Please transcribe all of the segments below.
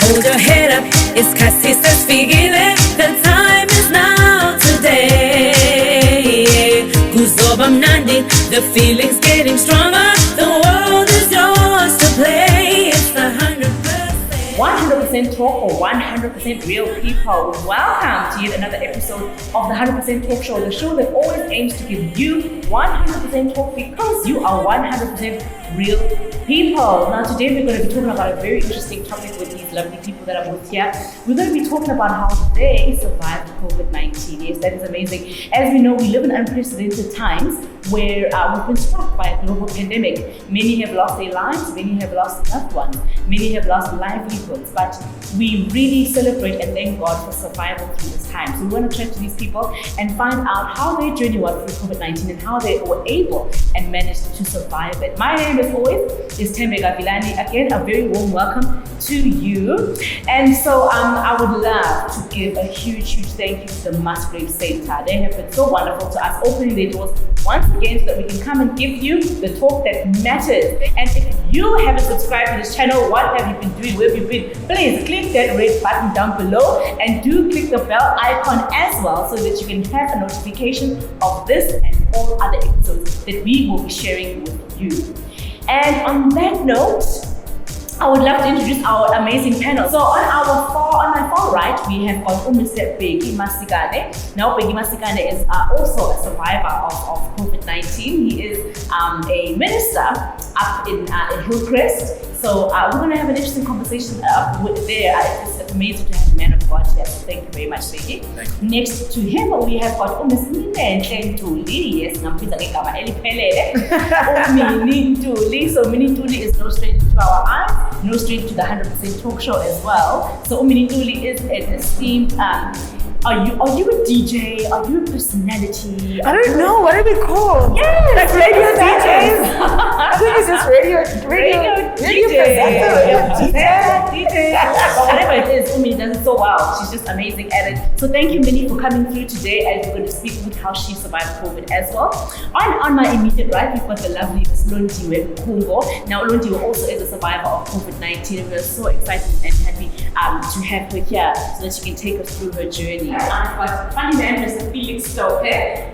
hold your head up, it's kasi sa spigile. The time is now today. Kuzoba mnandi, the feeling's getting stronger. The world is yours to play. It's the 100% talk or 100% real people. Welcome to yet another episode of the 100% Talk Show, the show that always aims to give you 100% talk because you are 100% real people. Now today we're going to be talking about a very interesting topic with these lovely people that are both here. We're going to be talking about how they survived COVID-19. Yes, that is amazing. As we know, we live in unprecedented times where we've been struck by a global pandemic. Many have lost their lives, many have lost loved ones, many have lost livelihoods, but we really celebrate and thank God for survival through this time. So we want to turn to these people and find out how their journey was through COVID-19 and how they were able and managed to survive it. My name, as always, is Bheki Masikane. Again, a very warm welcome to you. And so I would love to give a huge thank you to the Musgrave Center. They have been so wonderful to us, opening their doors once again so that we can come and give you the talk that matters. And if you haven't subscribed to this channel, what have you been doing? Where have you been? Please click that red button down below and do click the bell icon as well so that you can have a notification of this and all other episodes that we will be sharing with you. And on that note, I would love to introduce our amazing panel. So on my far right, we have got Mr. Bheki Masikane. Now, Bheki Masikane is also a survivor of COVID-19. He is a minister up in Hillcrest. So we're going to have an interesting conversation with there. It's amazing to have a man of God here. So thank you very much, Bheki. Next to him, we have got Minnie Ntuli. Yes, Minnie Ntuli. So Minnie Ntuli is no stranger to our eyes, no stranger to the 100% Talk Show as well. So Minnie Ntuli is an esteemed. Are you a DJ? Are you a personality? I don't know. What are we called? Yes, like radio DJs. I think it's just radio DJ. Whatever it is, Umi does it so well. She's just amazing at it. So thank you, Minnie, for coming through today, and we're going to speak with how she survived COVID as well. On my immediate right, we've got the lovely Miss Londiwe Mkhungo. Now, Londiwe also is a survivor of COVID-19, and we're so excited and happy to have her here so that she can take us through her journey. I've got funny man, Mr. Felix Hlophe,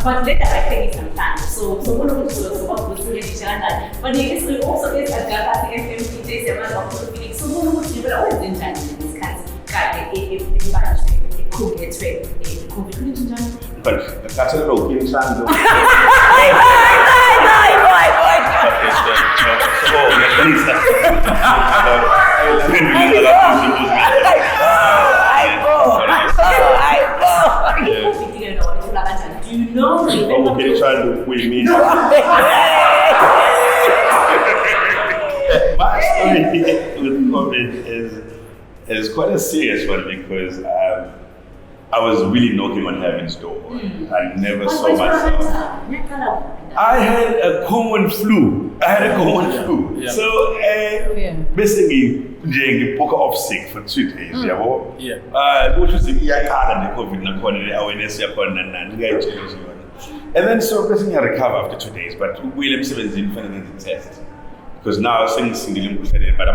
but later I take some time. So one of the shows of course really challenge. But he also is a guy at the FMPJ, of Felix. So one of the people always in China in this kind of guy, but the Catholic in China. Do you know? My story with COVID is quite a serious one because I was really knocking on heaven's door. I never saw myself. I had a common flu. Yeah. So basically, I poker off sick for 2 days. Which was the COVID awareness. And then so basically I recover after 2 days, but William 17 finally did the test. Because now I was single, but I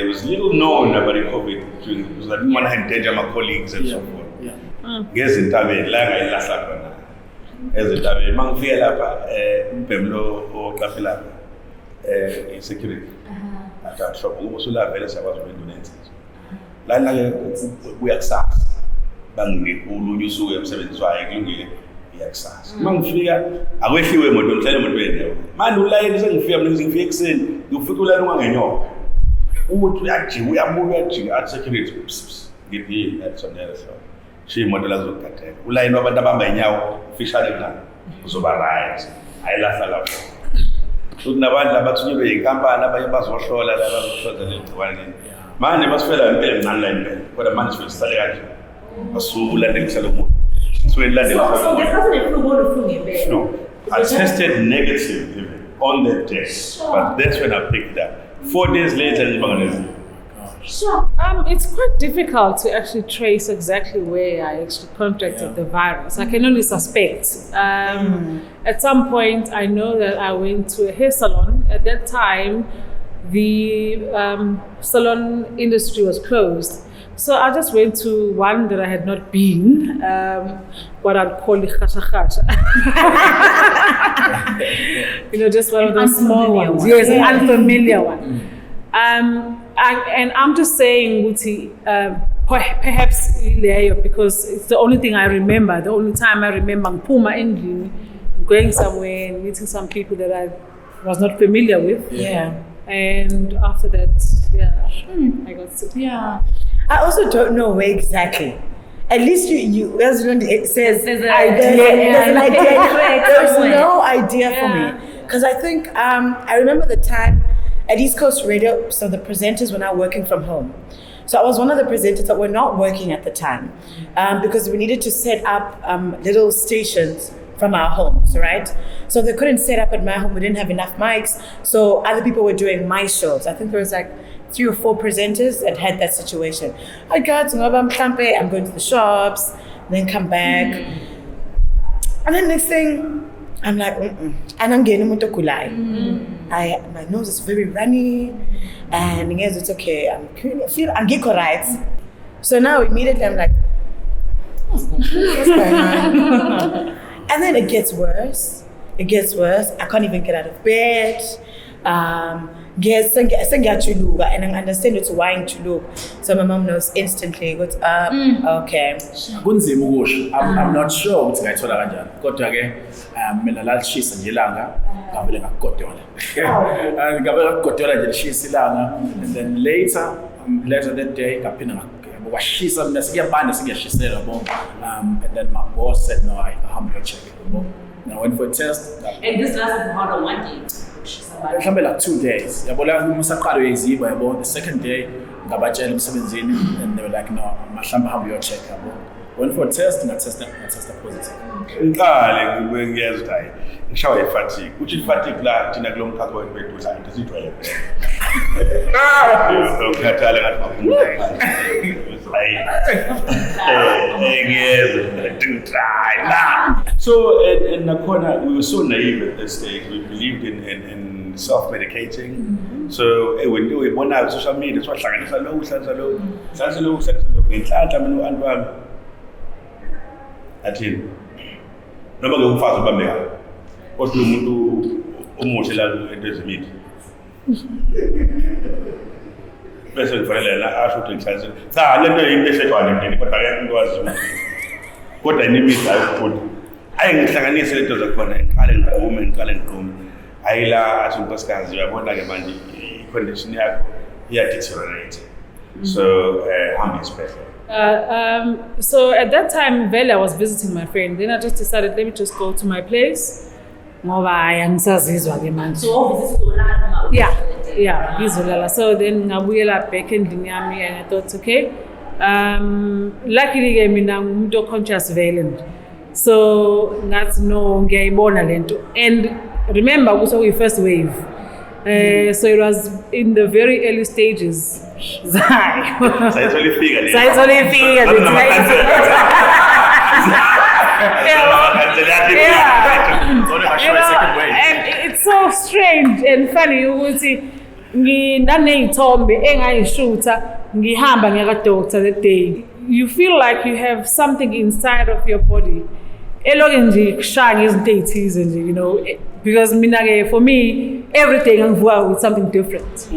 was little known about COVID. It was like one hand danger my colleagues and so forth. Guess in Tabe, like I last up. As a Tabe, Mangfia Lapa, Pemlo or Capilapa, security. I got trouble. Also, I was doing it. Like we are SARS. Bangi, who you saw him 7 so I agree. Yes, Mangfia, I wish you were more than 10 minutes. Man, who lied isn't fear losing fixing, you feel like one in your. We are moving at security. Get me at some other show. She modelers look at it. Will I know about the Bamba fish at it? So, right. I laugh a lot. So, Navanda, but you be a camper, never was for sure that I was shot a little while. Man, they must feel a bit of non-line. What a man's will study at you. A soul and then Salomon. So there wasn't a flu No. I tested negative even on that test, but that's when I picked up. 4 days later, Sure. It's quite difficult to actually trace exactly where I actually contracted the virus. I can only suspect. At some point, I know that I went to a hair salon. At that time, the salon industry was closed. So I just went to one that I had not been, what I'd call the khasha khasha. Just one of those small ones. Yes, an unfamiliar one. And I'm just saying, Uti, perhaps because it's the only thing I remember, the only time I remember Puma ending, going somewhere and meeting some people that I was not familiar with. Yeah. And after that, I got sick. Yeah. I also don't know where exactly. At least you as it says There's an idea. There's an idea. There's somewhere. no idea for me. Because I think I remember the time at East Coast Radio, so the presenters were now working from home. So I was one of the presenters that were not working at the time because we needed to set up little stations from our homes, right? So they couldn't set up at my home. We didn't have enough mics. So other people were doing my shows. I think there was like 3 or 4 presenters that had that situation. I got to I'm going to the shops, then come back. And then next thing, I'm like, and I'm getting mutokulai. My nose is very runny, and yes, it's okay. I'm getting right. So now immediately I'm like, what's going on? And then it gets worse. I can't even get out of bed. Yes, and I understand it's why to look. So my mom knows instantly what's up. Okay. I'm not sure what's going to happen. Got again, mina la shisa ngilanga, ngabele ngagodola. Ngabele ngagodola nje shisa ilanga, and then later that day ngaphinda washisa mina siyabanda siyashisela bo. And then my boss said no, I have to check it. I went for a test. And this lasted for how long? 1 day? Mhlambe like 2 days. Yabona umusaqalo yeziba yabo. The second day ngabatshela emsebenzini and they were like no, mhlamba hambe yo check yabo. Went for a test and I tested positive. Ngiqale ngiyezwa hayi ngishawa ifatigue. Uthi ifatigue la thina kulo mkhakha wethu ndisithwele. Ukhathala ngathi ngiyezwa to try. So and nakhona we were so naive at this stage. We believed in self-medicating. So when we went on social media, so hlanganisa lo ngenhlanhla mina uantu wami athini noma ngumfazi ubambeka kodwa umuntu omuhle la into ezimidi bese kufanele la asho ukuthi ngihlanzile cha lento yinto eshedwana endini kodwa ke into wazi kodwa inimidi ayikukhona ayingihlanganise lento zakhona ngiqale ngigqume ayila athi unkosikazi uyabona ke manje i-condition yakho iya-deteriorate so hambe esibhedlela. So at that time, I was visiting my friend. Then I just decided, let me just go to my place. So So then I went back in Dinyami and I thought, okay. Luckily, I'm conscious violent. So that's no lento. And remember, also we first wave. So it was in the very early stages. So it's only figured. And it's so strange and funny. You will see, you feel like you have something inside of your body. Because for me, everything with something different.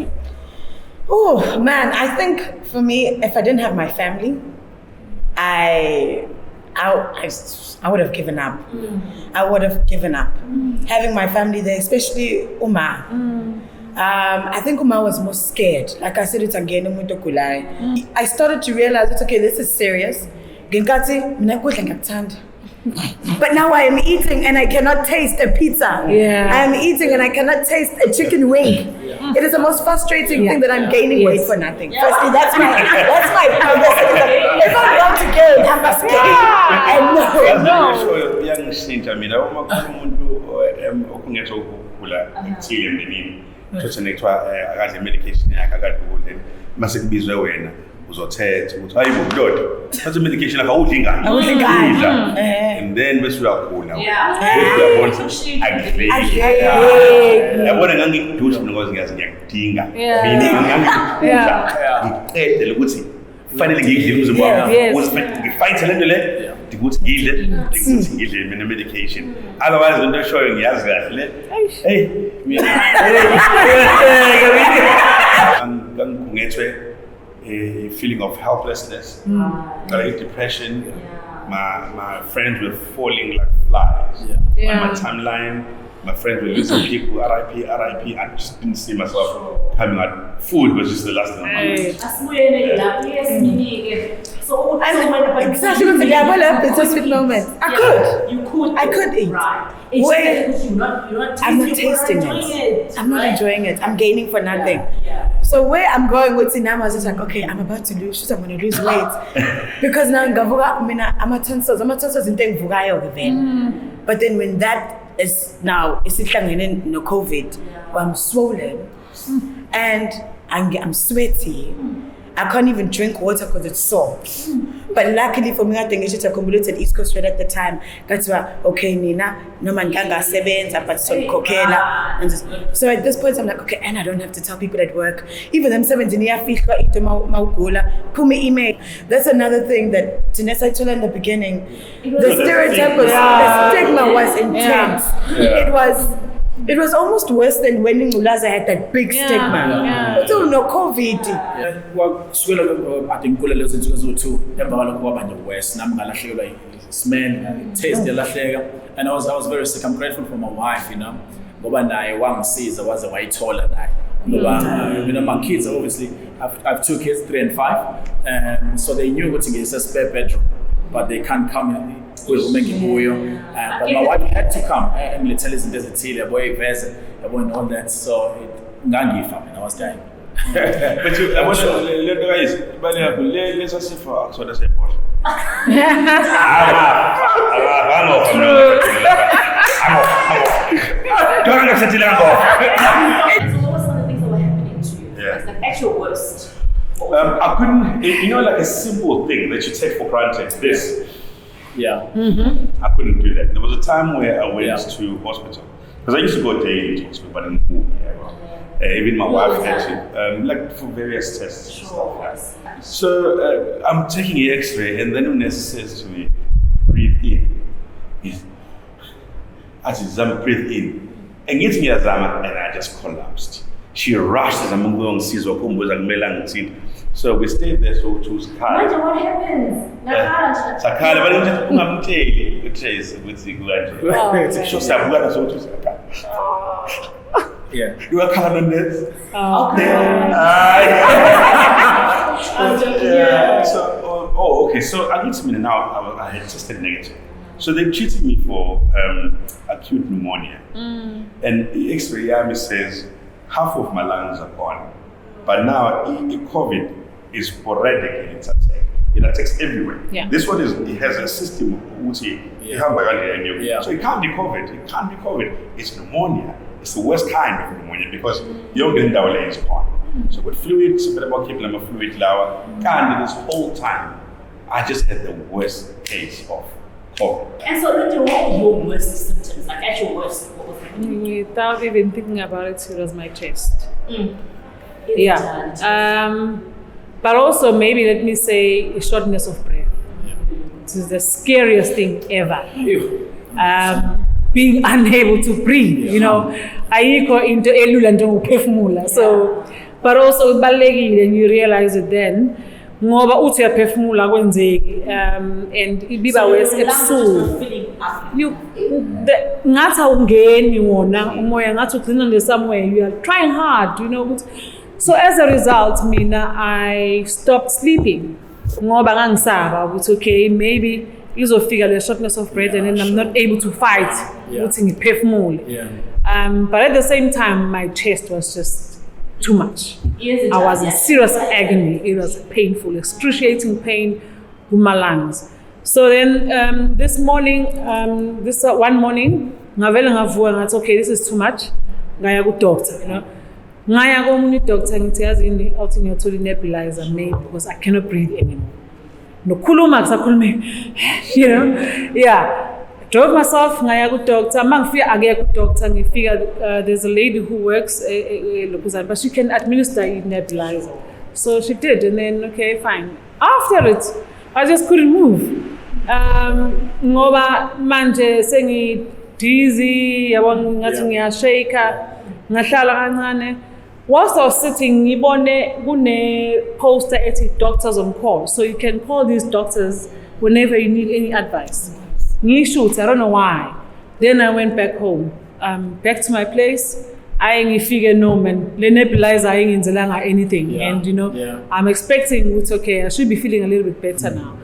Oh man, I think for me, if I didn't have my family, I would have given up. I would have given up. Having my family there, especially Uma. I think Uma was more scared. Like I said, it's again I started to realize it's okay, this is serious. But now I am eating and I cannot taste a pizza. I am eating and I cannot taste a chicken wing. It is the most frustrating thing that I'm gaining weight for nothing. Firstly, that's my progress. If I'm going to gain, I must gain. And uzothetha ukuthi hayi bo ndoda thatha medication akawudli ingane and then bese uyakhula uyabona yabona ngangikudusha mina ngoba ngiyazi ngiyakudinga mina ngiqedele ukuthi kufanele ngidle umzimba wami ngifight lento le ukuthi ngidle mina medication otherwise into eshoyo ngiyazi kahle hey ngangithwe a feeling of helplessness, like depression. My friends were falling like flies. On my timeline, my friends were losing people. RIP. I just didn't see myself coming out. Food was just the last thing on my mind. So exactly, it's a sweet moment. I could eat. Right. It's you're not I'm not tasting it. I'm not enjoying it. I'm gaining for nothing. So where I'm going with Sinama is just like, okay, I'm about to lose. I'm going to lose weight because now I'm a tonsils in thing. But then when that is now it's no COVID, I'm swollen and I'm sweaty. I can't even drink water because it's sore. But luckily for me, I think it's accumulated East Coast Red at the time. That's why, okay, Nina, no man ganga sevens, but some kokela. So at this point, I'm like, okay, and I don't have to tell people at work. Even them 17 year fish, put me email. That's another thing that Janessa told in the beginning. The stereotype was, the stigma was intense. It was almost worse than when Ngulaza had that big stigma. But no COVID. Well, I think kula lezo zinsuku zo2 emva kwaba ne West nami ngalahlekelwa smell taste yalahleka and I was very sick. I'm grateful for my wife, ngoba naye wangisiza waze wayithola naye ngoba my kids obviously I have 2 kids, 3 and 5, so they knew what to get a spare bedroom, but they can't come in. But my wife had to come and tell us there's a tea, boy, and all that. So I was dying. But you, I want to guys, let's see for so that's important. Don't understand it. So what were some of the things that were happening to you? Yeah. Like at your worst. I couldn't, like a simple thing that you take for granted. This. Yeah. I couldn't do that. There was a time where I went to hospital because I used to go daily to hospital, but in even my wife had to, like for various tests and stuff. So I'm taking an X-ray, and then the nurse says to me, "Breathe in." I said, "Breathe in," and gets me a zama, and I just collapsed. She rushed as I'm going to see. So we stayed there so to Sakala. What happens? Sakala, but I'm not telling you. Trace with the graduate. So Sakala, so to Sakala. Yeah. You are calling on this? Okay. So, okay. So I get to me now. I had tested negative. So they treated me for acute pneumonia. And the X-ray says half of my lungs are gone. But now COVID is sporadic in its attack. It attacks everywhere. Yeah. This one it has a system so it can't be COVID. It's pneumonia. It's the worst kind of pneumonia because your glandula is gone. So with fluids, fluid lower, and this whole time I just had the worst case of COVID. And so what were your worst symptoms? Like at your worst, what was happening? Without even thinking about it, it was my chest. Yeah. But also maybe let me say a shortness of breath. This is the scariest thing ever. Being unable to breathe, ayikho into elula nje ukuphefumula. So but also ubalekile and you realize it then ngoba uthi uyaphefumula kwenzeki and ibiba worse ebusuku. Ngathi awungeni wona umoya ngathi ugcina nje somewhere you are trying hard, So as a result, I stopped sleeping. Ngoba ngangisaba ukuthi okay, maybe izofika the shortness of breath and then I'm not able to fight. But at the same time, my chest was just too much. I was in serious agony. It was painful, excruciating pain with my lungs. So then this morning, one morning, ngavela ngavuka ngathi okay, this is too much. Ngaya ku doctor, Ngaya komunye doctor ngithi yazi ini awuthi ngiyothola nebulizer maybe because I cannot breathe anymore. Nokhuluma akusakhulumi. You know? Yeah. Drove myself ngaya ku doctor. Mangifika akekho ku doctor ngifika there's a lady who works but she can administer nebulizer. So she did and then okay fine. After it I just couldn't move. Ngoba manje sengi dizzy yabona ngathi ngiyashake ngahlala kancane. Whilst I was sitting, ngibone kune poster ethi doctors on call. So you can call these doctors whenever you need any advice. Ngishoot, I don't know why. Then I went back home. Back to my place. I figured no man, le nebulizer ayingenzelanga anything. And you know, I'm expecting it's okay. I should be feeling a little bit better now.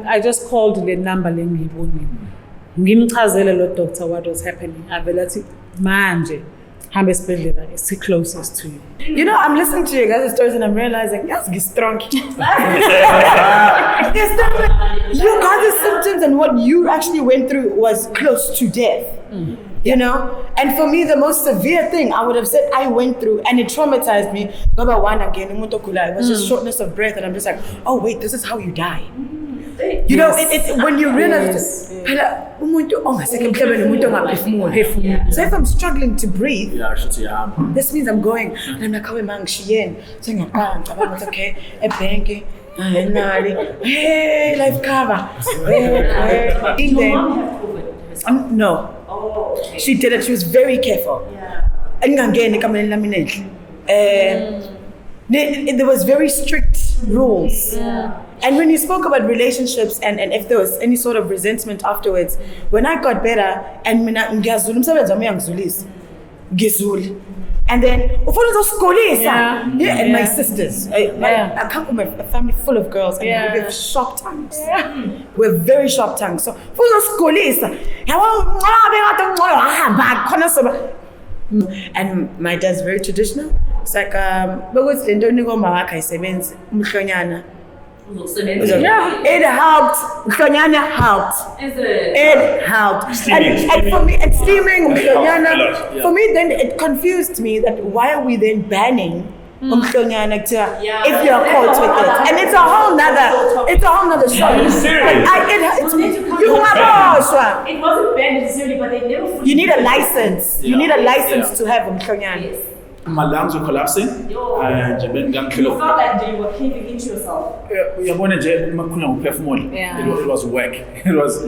I just called the number lengiboni. Ngimchazele lo doctor what was happening. Avela thi manje hambe esibhedlela it's the closest to you. You know, I'm listening to you guys' stories and I'm realizing, yes, get strong. You got the symptoms and what you actually went through was close to death. You know? And for me, the most severe thing I would have said I went through, and it traumatized me, it was just shortness of breath, and I'm just like, oh wait, this is how you die. You know, when you realize so if I'm struggling to breathe, this means I'm going and I'm like, okay, hey, life cover. No. She did it. She was very careful. There was very strict rules. And when you spoke about relationships and if there was any sort of resentment afterwards, when I got better and and then and my sisters, I come from a family full of girls and we have sharp tongues. We're very sharp tongues. So and my dad's very traditional. It's like it helped. It helped. And for me, and steaming for me, then it confused me that why are we then banning if you're caught with it? And it's a whole nother story. It wasn't banned necessarily, but they never. You need a license. You need a license to have mhlonyana. My lungs were collapsing. You felt like you were caving into yourself. It was work. It was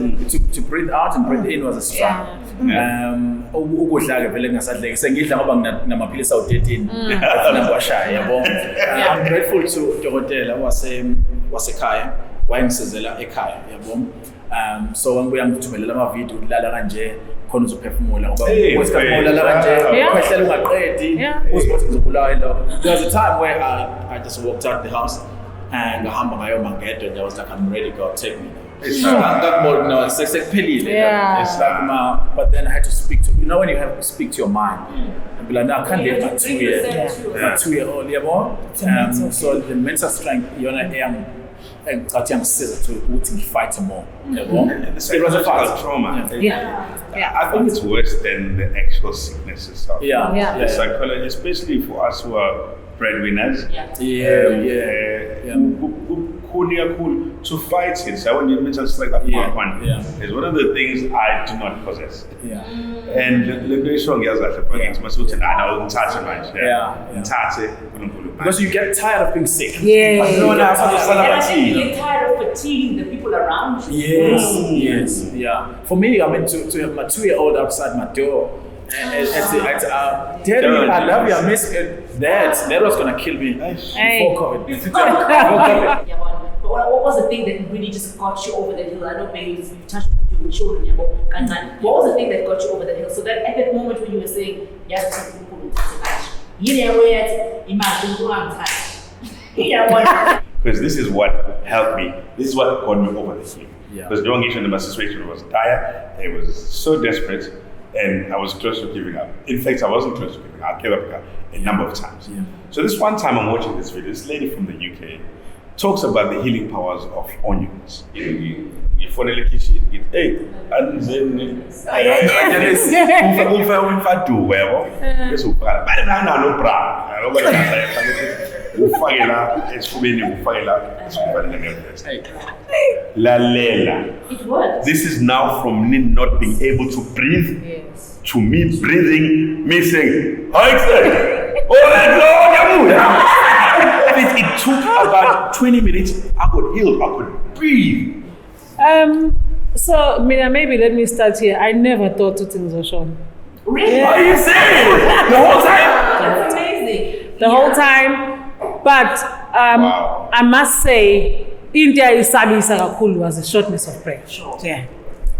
to breathe out and breathe in was a struggle. I'm grateful to Dorotela wasekhaya wayengizela ekhaya yabona. So when we am kuthumela lama video lala kanje khona uzophefumula ngoba wesiphefumula lala kanje kwehlela ungaqedi uzibothi ngizobulawa lo. There was a time where I just walked out the house and ngahamba ngayo mangedo and I was like, I'm ready, God, take me. It's like, but then I had to speak to, you know, when you have to speak to your mind and be like, no, I can't live my 2-year-old anymore. So the mental strength, you know, and to fight more. It was a trauma. I think it's worse than the actual sickness itself. The psychology, especially for us who are breadwinners. To fight it. So when you mention like that one, is one of the things I do not possess. And because you get tired of being sick. You get tired of fatiguing the people around you. Yes. For me, I mean, to have my 2-year-old outside my door. Daddy, I love you, I miss you. That was gonna kill me before COVID. But what was the thing that really just got you over the hill? I know maybe you touched your children, what was the thing that got you over the hill? So that at that moment when you were saying, because this is what helped me. This is what got me over the hill. Because during issue, my situation was dire. It was so desperate. And I was close to giving up. In fact, I wasn't close to giving up. I gave up a number of times. So this one time I'm watching this video, this lady from the UK, talks about the healing powers of onions. You phone the kitchen, hey, and then umfadu webo bese uqala bana no bra ngoba ufakela esifubeni ufakela esifubeni ngepheshe lalela. It works. This is now from me not being able to breathe to me breathing, me saying, it took about 20 minutes. I could heal, I could breathe. So, maybe let me start here. I never thought two things were shown. Really? Are you serious? The whole time? That's amazing. The whole time. But Wow. I must say, India is kakhulu was the shortness of breath. Yeah.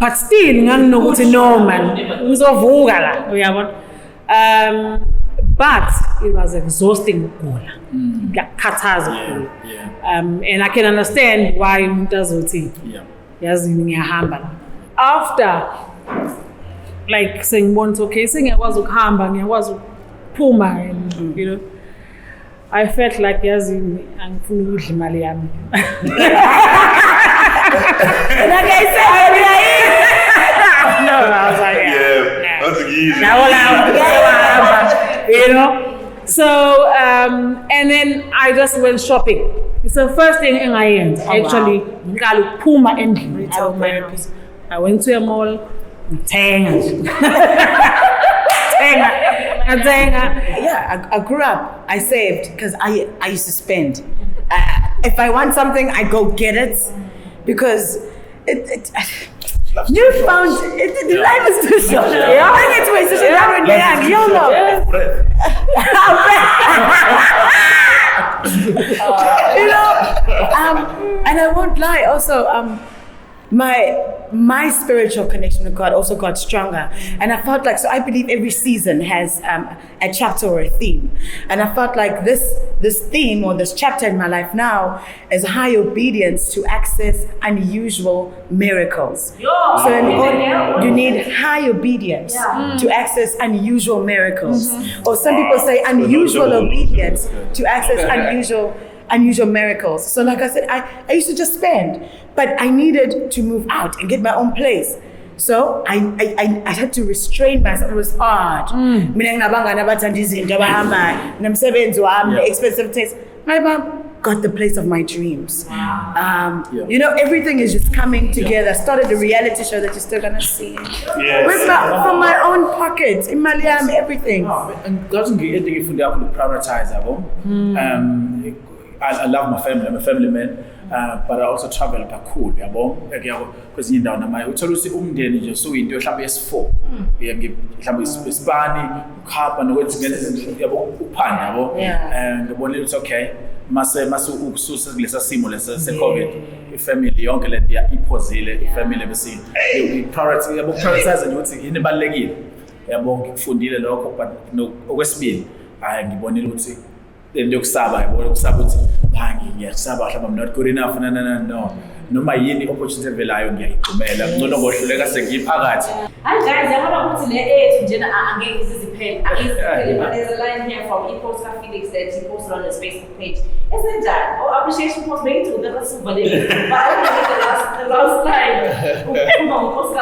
But still, ngangino ukuthi no man, ngizovuka la, uyabona. But it was exhausting ukugula. Ngiyakhathaza ukugula. And I can understand why umuntu azothi yazi ngiyahamba la. After like sengibona okay, sengiyakwazi ukuhamba, ngiyakwazi ukuphuma and you know, I felt like yazi angifuni ukudla imali yami. And like I said, no, I was like, Yeah, that's easy. you know. So and then I just went shopping. It's the first thing I did. Actually, puma ending out of my house. I went to a mall. Yeah, I grew up. I saved because I used to spend. If I want something, I go get it because it you found it. The life is too short. Yeah, I get to wait. So you know, and I won't lie. Also, my spiritual connection with God also got stronger, and I felt like, so I believe every season has a chapter or a theme, and I felt like this theme or this chapter in my life now is high obedience to access unusual miracles. So in order, you need high obedience to access unusual miracles, or some people say unusual obedience to access unusual miracles. So like I said, I used to just spend, but I needed to move out and get my own place. So I had to restrain myself. It was hard. Expensive taste. My mom got the place of my dreams. You know, everything is just coming together. Started a reality show that you're still gonna see. Yes. From my own pocket, in Maliam, everything. And doesn't get anything if they have to prioritize. I love my family. I'm a family man. But I also travel kakhulu yabo kwezinye indawo namaye uthola ukuthi umndeni nje so into mhlawumbe yes4 mhlawumbe isibani ukhapha nokwenza yabo uphanda yabo ngibonile ukuthi okay mase ukususa kulesa simo lesa se Covid ifamily yonke le nto iphozile ifamily bese priority yabo prioritize ukuthi yini balekile yabo ngikufundile lokho but okwesibili ngibonile ukuthi yokusaba yabona ukusaba ukuthi ngiyasaba mhlawumbe I'm not good enough no noma yini opportunity evelayo ngiyayigqumela ngcono ngohluleka sengiyiphakathi. Hi guys, yabona ukuthi le age njena angeke iziziphele but there's a line here from Felix that he posted on his Facebook page. Isn't that appreciation post maybe to the rest of the day, but I the last line all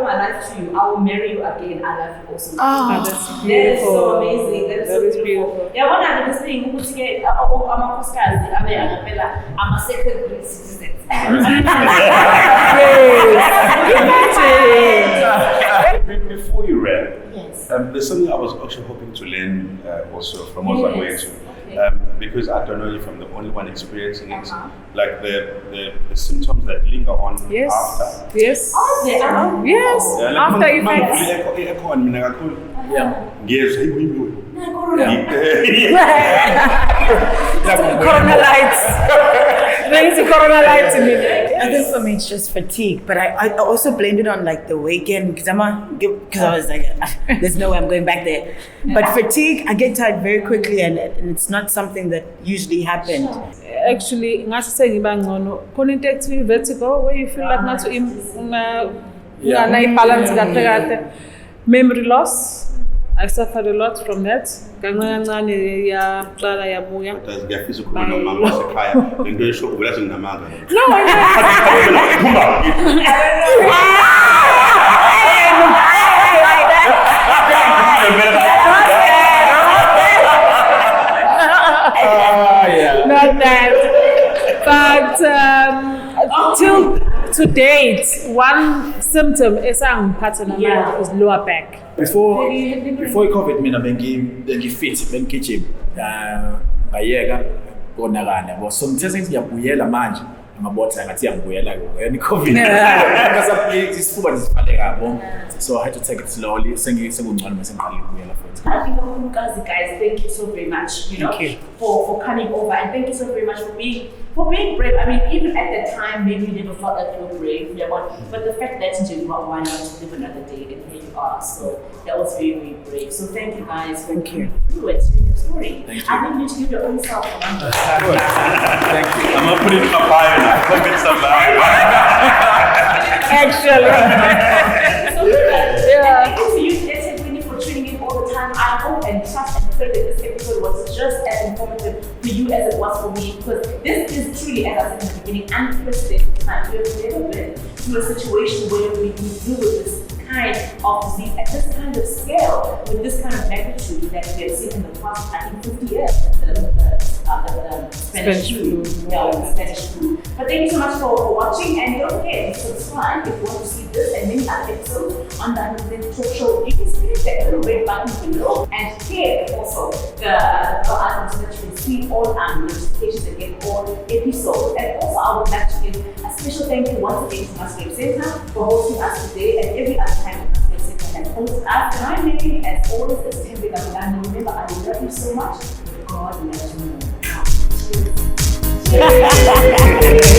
my life to you, I will marry you again, I love you also. That's beautiful. That is so amazing. That is so beautiful. Yeah, one of the things ukuthi ke amakhosikazi abe angapela ama secondary citizens. Before you read, Yes. there's something I was actually hoping to learn also from what I'm way too. Because I don't know if I'm the only one experiencing it, like the symptoms that linger on after. Yes. Yes. Like After effects. Corona lights. Brings the corona lights in me. I think for me it's just fatigue, but I also blamed it on like the weekend because I was like, there's no way I'm going back there. But fatigue, I get tired very quickly, and it's not something that usually happened. Actually, ngathi sengibangcono khona into ekuthiwa vertigo where you feel like ngathi balance kahle. Memory loss, I suffered a lot from that. Kancane yaqala yabuya. Ngiyafisa ukukhuluma nomama wasekhaya lento esho uvela senginamanga. No, not that. But till to date, one symptom is lower back. Before COVID, mina bengi-fit, bengigijima. Ngayeka konakana. But so ngithe ngiyabuyela manje. Ngabotha ngathi ngiyabuyela yona COVID. Isifuba nisiphale kabo. So I had to take it slowly. Sengikungcono mase ngiqala ukubuyela futhi. I think guys, thank you so very much, for coming over, and thank you so very much for being brave. I mean, even at that time, maybe you never felt that you were brave, but the fact that you why not live another day, and here you are. So that was very, very brave. So thank you guys for sharing your story. Thank you. I think you need to give your own self a round of Thank you. I'm gonna put it in my bio now. COVID survivor. Actually. Thank you to you, for tuning in all the time. I hope and trust and pray that this episode was just as informative for you as it was for me, because this is truly, as I said in the beginning, unprecedented time. We have never been to a situation where we deal with this kind of disease at this kind of scale, with this kind of magnitude that we have seen in the past, I think, 50 years. The Spanish flu. Spanish flu. But thank you so much for watching, and don't forget to subscribe if you want to see this and many other episodes on the 100% Talk Show. You can click the red button below, and here also the icon so that you can see all our notifications and get all episodes. And also, I would like to give a special thank you once again to Masquerade Center for hosting us today, and every other time Masquerade Center has hosted us. My name, as always, is Tembe Gabilano. Remember, I love you so much. God loves you more. Cheers.